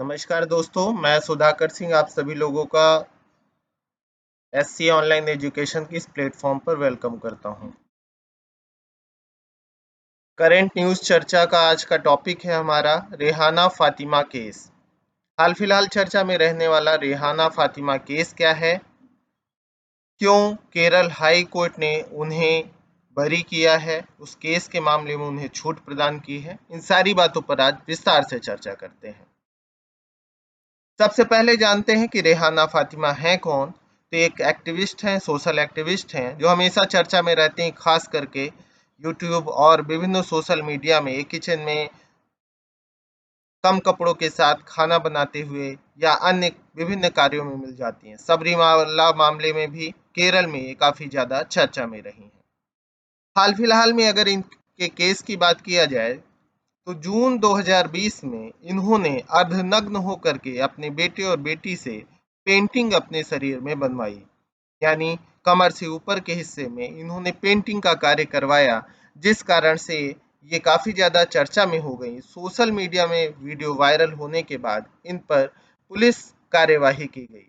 नमस्कार दोस्तों, मैं सुधाकर सिंह आप सभी लोगों का एससी ऑनलाइन एजुकेशन की इस प्लेटफॉर्म पर वेलकम करता हूं। करंट न्यूज़ चर्चा का आज का टॉपिक है हमारा रेहाना फातिमा केस। हाल फिलहाल चर्चा में रहने वाला रेहाना फातिमा केस क्या है, क्यों केरल हाई कोर्ट ने उन्हें बरी किया है, उस केस के मामले में उन्हें छूट प्रदान की है, इन सारी बातों पर आज विस्तार से चर्चा करते हैं। सबसे पहले जानते हैं कि रेहाना फातिमा हैं कौन। तो एक एक्टिविस्ट हैं, सोशल एक्टिविस्ट हैं, जो हमेशा चर्चा में रहते हैं, खास करके यूट्यूब और विभिन्न सोशल मीडिया में किचन में कम कपड़ों के साथ खाना बनाते हुए या अन्य विभिन्न कार्यों में मिल जाती हैं। सबरीमाला मामले में भी केरल में ये काफ़ी ज़्यादा चर्चा में रही हैं। हाल फिलहाल में अगर इनके केस की बात किया जाए तो जून 2020 में इन्होंने अर्धनग्न होकर के अपने बेटे और बेटी से पेंटिंग अपने शरीर में बनवाई, यानी कमर से ऊपर के हिस्से में इन्होंने पेंटिंग का कार्य करवाया, जिस कारण से ये काफ़ी ज़्यादा चर्चा में हो गई। सोशल मीडिया में वीडियो वायरल होने के बाद इन पर पुलिस कार्यवाही की गई।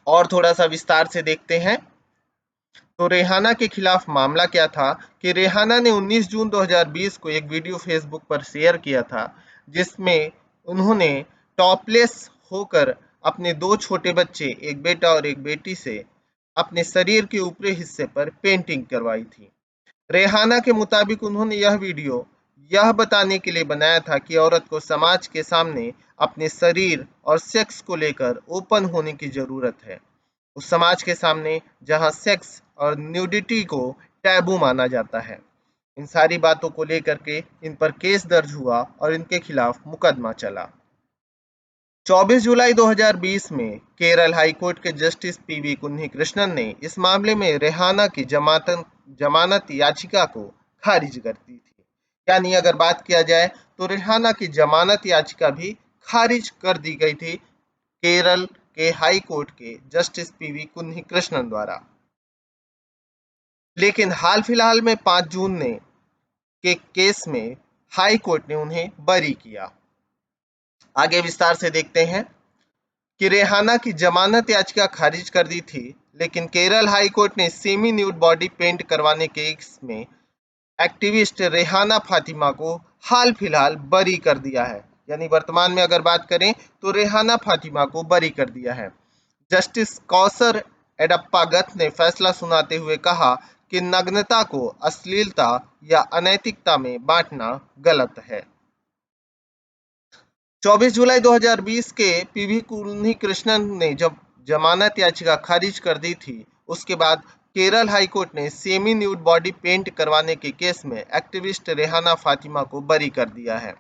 और थोड़ा सा विस्तार से देखते हैं तो रेहाना के खिलाफ मामला क्या था कि रेहाना ने 19 जून 2020 को एक वीडियो फेसबुक पर शेयर किया था, जिसमें उन्होंने टॉपलेस होकर अपने दो छोटे बच्चे, एक बेटा और एक बेटी से अपने शरीर के ऊपरी हिस्से पर पेंटिंग करवाई थी। रेहाना के मुताबिक उन्होंने यह वीडियो यह बताने के लिए बनाया था कि औरत को समाज के सामने अपने शरीर और सेक्स को लेकर ओपन होने की जरूरत है, उस समाज के सामने जहां सेक्स और न्यूडिटी को टैबू माना जाता है। इन सारी बातों को लेकर के इन पर केस दर्ज हुआ और इनके खिलाफ मुकदमा चला। 24 जुलाई 2020 में केरल हाई कोर्ट के जस्टिस पीवी कुन्हीकृष्णन ने इस मामले में रेहाना की जमानत याचिका को खारिज कर दी थी। यानी अगर बात किया जाए तो रेहाना की जमानत याचिका भी खारिज कर दी गई थी केरल के हाई कोर्ट के जस्टिस पीवी कुन्हीकृष्णन द्वारा। लेकिन हाल फिलहाल में 5 जून ने के केस में हाई कोर्ट ने उन्हें बरी किया। आगे विस्तार से देखते हैं कि रेहाना की जमानत याचिका खारिज कर दी थी, लेकिन केरल हाई कोर्ट ने सेमी न्यूड बॉडी पेंट करवाने केस में एक्टिविस्ट रेहाना फातिमा को हाल फिलहाल बरी कर दिया है। यानी वर्तमान में अगर बात करें तो रेहाना फातिमा को बरी कर दिया है। जस्टिस कौसर एडप्पागत ने फैसला सुनाते हुए कहा कि नग्नता को अश्लीलता या अनैतिकता में बांटना गलत है। 24 जुलाई 2020 के पीवी कुन्हीकृष्णन ने जब जमानत याचिका खारिज कर दी थी, उसके बाद केरल हाई कोर्ट ने सेमी न्यूड बॉडी पेंट करवाने के केस में एक्टिविस्ट रेहाना फातिमा को बरी कर दिया है।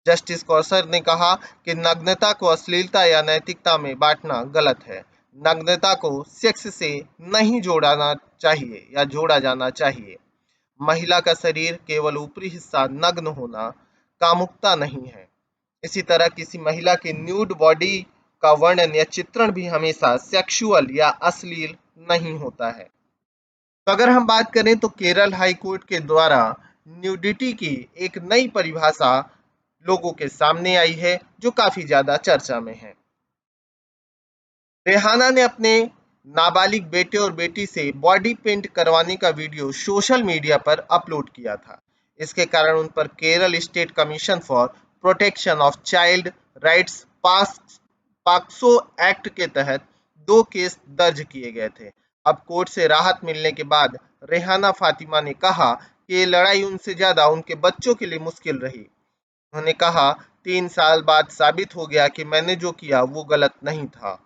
जस्टिस कौसर ने कहा कि नग्नता को अश्लीलता या नैतिकता में बांटना गलत है। नग्नता को सेक्स से नहीं जोड़ना चाहिए या जोड़ा जाना चाहिए। महिला का शरीर केवल ऊपरी हिस्सा नग्न होना कामुकता नहीं है। इसी तरह किसी महिला की न्यूड बॉडी का वर्णन या चित्रण भी हमेशा सेक्सुअल या अश्लील नहीं होता है। तो अगर हम बात करें तो केरल हाई कोर्ट के द्वारा न्यूडिटी की एक नई परिभाषा लोगों के सामने आई है, जो काफी ज्यादा चर्चा में है। रेहाना ने अपने नाबालिग बेटे और बेटी से बॉडी पेंट करवाने का वीडियो सोशल मीडिया पर अपलोड किया था। इसके कारण उन पर Kerala state commission for protection of child rights POCSO act के तहत 2 केस दर्ज किए गए थे। अब कोर्ट से राहत मिलने के बाद रेहाना फातिमा ने कहा कि ये लड़ाई उनसे ज्यादा उनके बच्चों के लिए मुश्किल रही। उन्होंने कहा, 3 साल बाद साबित हो गया कि मैंने जो किया वो गलत नहीं था।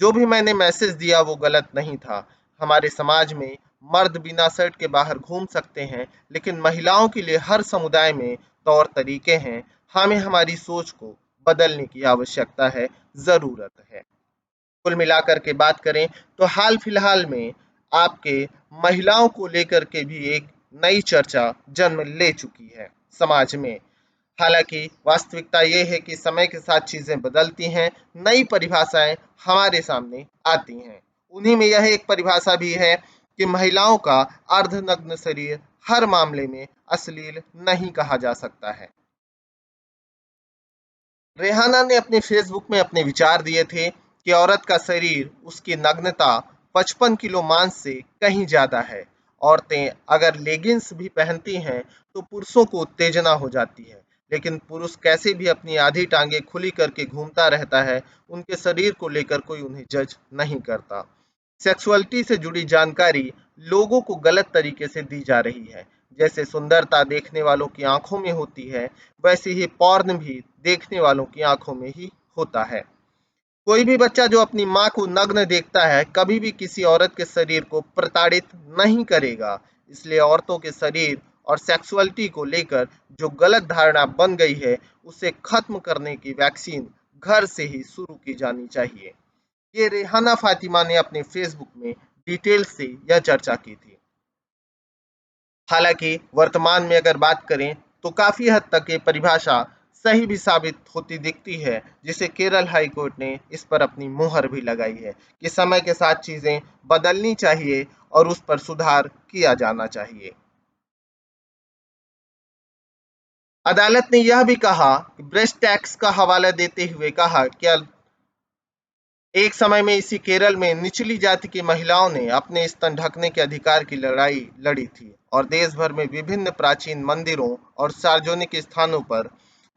जो भी मैंने मैसेज दिया वो गलत नहीं था। हमारे समाज में मर्द बिना शर्ट के बाहर घूम सकते हैं, लेकिन महिलाओं के लिए हर समुदाय में तौर तरीके हैं। हमें हमारी सोच को बदलने की आवश्यकता है, ज़रूरत है। कुल मिलाकर के बात करें तो हाल फिलहाल में आपके महिलाओं को लेकर के भी एक नई चर्चा जन्म ले चुकी है समाज में। हालांकि वास्तविकता ये है कि समय के साथ चीजें बदलती हैं, नई परिभाषाएं हमारे सामने आती हैं। उन्हीं में यह एक परिभाषा भी है कि महिलाओं का अर्धनग्न शरीर हर मामले में अश्लील नहीं कहा जा सकता है। रेहाना ने अपने फेसबुक में अपने विचार दिए थे कि औरत का शरीर, उसकी नग्नता 55 किलो मांस से कहीं ज्यादा है। औरतें अगर लेगिंग्स भी पहनती हैं तो पुरुषों को उत्तेजना हो जाती है, लेकिन पुरुष कैसे भी अपनी आधी टांगे खुली करके घूमता रहता है, उनके शरीर को लेकर कोई उन्हें जज नहीं करता। सेक्सुअलिटी से जुड़ी जानकारी लोगों को गलत तरीके से दी जा रही है। जैसे सुंदरता देखने वालों की आंखों में होती है, वैसे ही पॉर्न भी देखने वालों की आंखों में ही होता है। कोई भी बच्चा जो अपनी माँ को नग्न देखता है कभी भी किसी औरत के शरीर को प्रताड़ित नहीं करेगा। इसलिए औरतों के शरीर और सेक्सुअलिटी को लेकर जो गलत धारणा बन गई है, उसे खत्म करने की वैक्सीन घर से ही शुरू की जानी चाहिए। ये रेहाना फातिमा ने अपने फेसबुक में डिटेल से यह चर्चा की थी। हालांकि वर्तमान में अगर बात करें तो काफी हद तक ये परिभाषा सही भी साबित होती दिखती है, जिसे केरल हाई कोर्ट ने इस पर अपनी मुहर भी लगाई है कि समय के साथ चीजें बदलनी चाहिए और उस पर सुधार किया जाना चाहिए। अदालत ने यह भी कहा कि ब्रेस्ट टैक्स का हवाला देते हुए कहा कि एक समय में इसी केरल में निचली जाति की महिलाओं ने अपने स्तन ढकने के अधिकार की लड़ाई लड़ी थी और देश भर में विभिन्न प्राचीन मंदिरों और सार्वजनिक स्थानों पर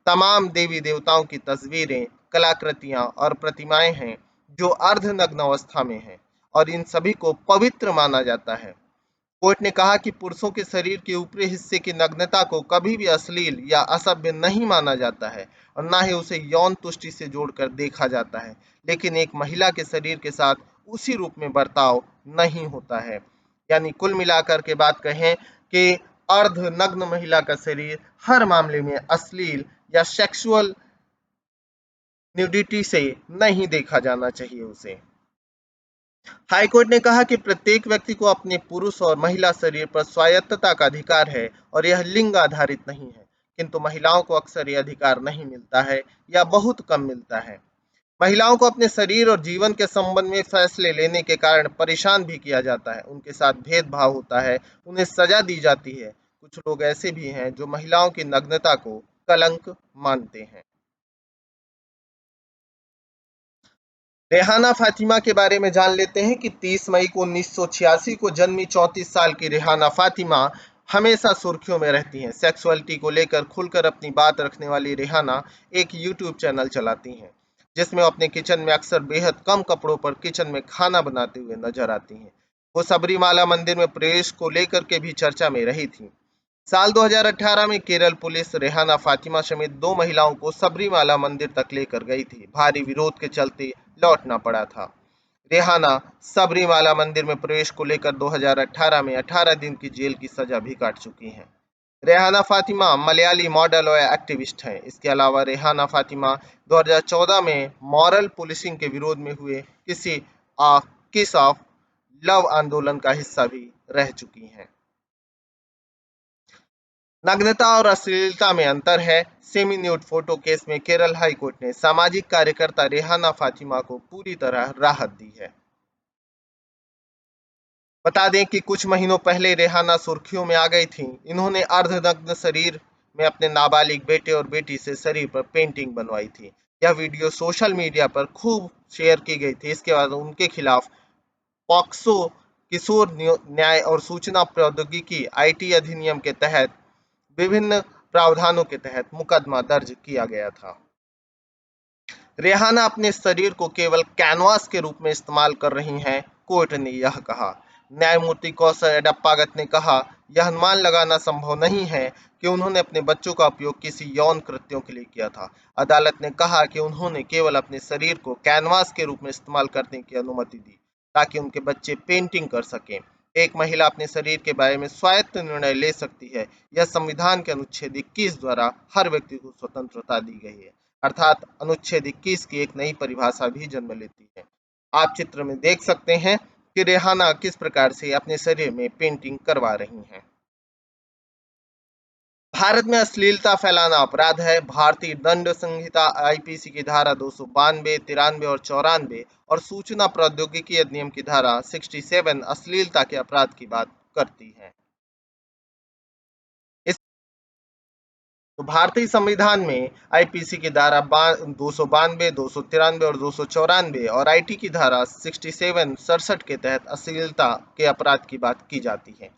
तमाम देवी देवताओं की तस्वीरें, कलाकृतियां और प्रतिमाएं हैं जो अर्धनग्न अवस्था में हैं और इन सभी को पवित्र माना जाता है। कोर्ट ने कहा कि पुरुषों के शरीर के ऊपरी हिस्से की नग्नता को कभी भी अश्लील या असभ्य नहीं माना जाता है और ना ही उसे यौन तुष्टि से जोड़कर देखा जाता है, लेकिन एक महिला के शरीर के साथ उसी रूप में बर्ताव नहीं होता है। यानी कुल मिलाकर के बात कहें कि अर्ध नग्न महिला का शरीर हर मामले में अश्लील या सेक्सुअल न्यूडिटी से नहीं देखा जाना चाहिए उसे। हाईकोर्ट ने कहा कि प्रत्येक व्यक्ति को अपने पुरुष और महिला शरीर पर स्वायत्तता का अधिकार है और यह लिंग आधारित नहीं है, किंतु महिलाओं को अक्सर यह अधिकार नहीं मिलता है या बहुत कम मिलता है। महिलाओं को अपने शरीर और जीवन के संबंध में फैसले लेने के कारण परेशान भी किया जाता है, उनके साथ भेदभाव होता है, उन्हें सजा दी जाती है। कुछ लोग ऐसे भी हैं जो महिलाओं की नग्नता को कलंक मानते हैं। रेहाना फातिमा के बारे में जान लेते हैं कि 30 मई को 1986 को जन्मी 34 साल की रेहाना फातिमा हमेशा सुर्खियों में रहती हैं। सेक्सुअलिटी को लेकर खुलकर अपनी बात रखने वाली रेहाना एक यूट्यूब चैनल चलाती हैं, जिसमें वो अपने किचन में अक्सर बेहद कम कपड़ों पर किचन में खाना बनाते हुए नजर आती हैं। वो सबरीमाला मंदिर में प्रवेश को लेकर के भी चर्चा में रही थी। साल 2018 में केरल पुलिस रेहाना फातिमा समेत 2 महिलाओं को सबरीमाला मंदिर तक लेकर गई थी। भारी विरोध के चलते लौटना पड़ा था। रेहाना सबरीमाला मंदिर में प्रवेश को लेकर 2018 में 18 दिन की जेल की सजा भी काट चुकी हैं। रेहाना फातिमा मलयाली मॉडल और एक्टिविस्ट हैं। इसके अलावा रेहाना फातिमा 2014 में मॉरल पुलिसिंग के विरोध में हुए किसी किस ऑफ लव आंदोलन का हिस्सा भी रह चुकी हैं। नग्नता और अश्लीलता में अंतर है। सेमी न्यूड फोटो केस में केरल हाई कोर्ट ने सामाजिक कार्यकर्ता रेहाना फातिमा को पूरी तरह राहत दी है। बता दें कि कुछ महीनों पहले रेहाना सुर्खियों में आ गई थी। इन्होंने अर्धनग्न शरीर में अपने नाबालिग बेटे और बेटी से शरीर पर पेंटिंग बनवाई थी। यह वीडियो सोशल मीडिया पर खूब शेयर की गई थी। इसके बाद उनके खिलाफ पॉक्सो किशोर न्याय और सूचना प्रौद्योगिकी आईटी अधिनियम के तहत विभिन्न प्रावधानों के तहत मुकदमा दर्ज किया गया था। रेहाना अपने शरीर को केवल कैनवास के रूप में इस्तेमाल कर रही हैं, कोर्ट ने यह कहा। न्यायमूर्ति कौशल एडप्पागत ने कहा, यह अनुमान लगाना संभव नहीं है कि उन्होंने अपने बच्चों का उपयोग किसी यौन कृत्यों के लिए किया था। अदालत ने कहा कि उन्होंने केवल अपने शरीर को कैनवास के रूप में इस्तेमाल करने की अनुमति दी ताकि उनके बच्चे पेंटिंग कर सकें। एक महिला अपने शरीर के बारे में स्वायत्त निर्णय ले सकती है। यह संविधान के अनुच्छेद 21 द्वारा हर व्यक्ति को स्वतंत्रता दी गई है, अर्थात अनुच्छेद 21 की एक नई परिभाषा भी जन्म लेती है। आप चित्र में देख सकते हैं कि रेहाना किस प्रकार से अपने शरीर में पेंटिंग करवा रही हैं। भारत में अश्लीलता फैलाना अपराध है। भारतीय दंड संहिता आईपीसी की धारा 292, 93 और 94 और सूचना प्रौद्योगिकी अधिनियम की धारा 67 अश्लीलता के अपराध की बात करती है। तो भारतीय संविधान में आईपीसी की धारा 292, 293 और 294 और आईटी की धारा 67 के तहत अश्लीलता के अपराध की बात की जाती है।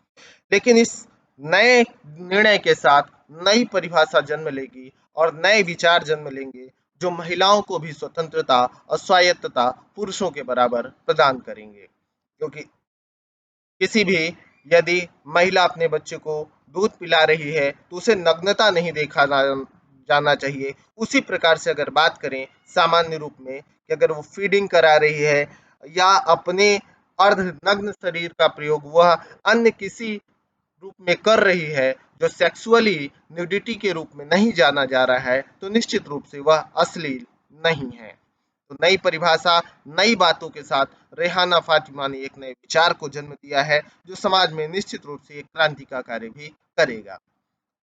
लेकिन इस नए निर्णय के साथ नई परिभाषा जन्म लेगी और नए विचार जन्म लेंगे जो महिलाओं को भी स्वतंत्रता और स्वायत्तता पुरुषों के बराबर प्रदान करेंगे। क्योंकि किसी भी यदि महिला अपने बच्चे को दूध पिला रही है तो उसे नग्नता नहीं देखा जाना चाहिए। उसी प्रकार से अगर बात करें सामान्य रूप में कि अगर वो फीडिंग करा रही है या अपने अर्ध नग्न शरीर का प्रयोग वह अन्य किसी रूप में कर रही है जो सेक्सुअली न्यूडिटी के रूप में नहीं जाना जा रहा है, तो निश्चित रूप से वह अश्लील नहीं है। तो नई परिभाषा, नई बातों के साथ रेहाना फातिमा ने एक नए विचार को जन्म दिया है जो समाज में निश्चित रूप से एक क्रांति का कार्य भी करेगा।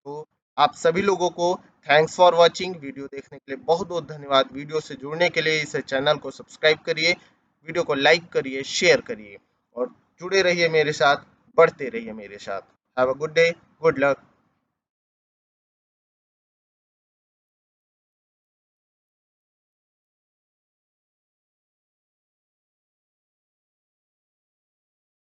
तो आप सभी लोगों को थैंक्स फॉर वॉचिंग। वीडियो देखने के लिए बहुत बहुत धन्यवाद। वीडियो से जुड़ने के लिए इस चैनल को सब्सक्राइब करिए, वीडियो को लाइक करिए, शेयर करिए और जुड़े रहिए मेरे साथ, बढ़ते रहिए मेरे साथ। Have a good day, good luck.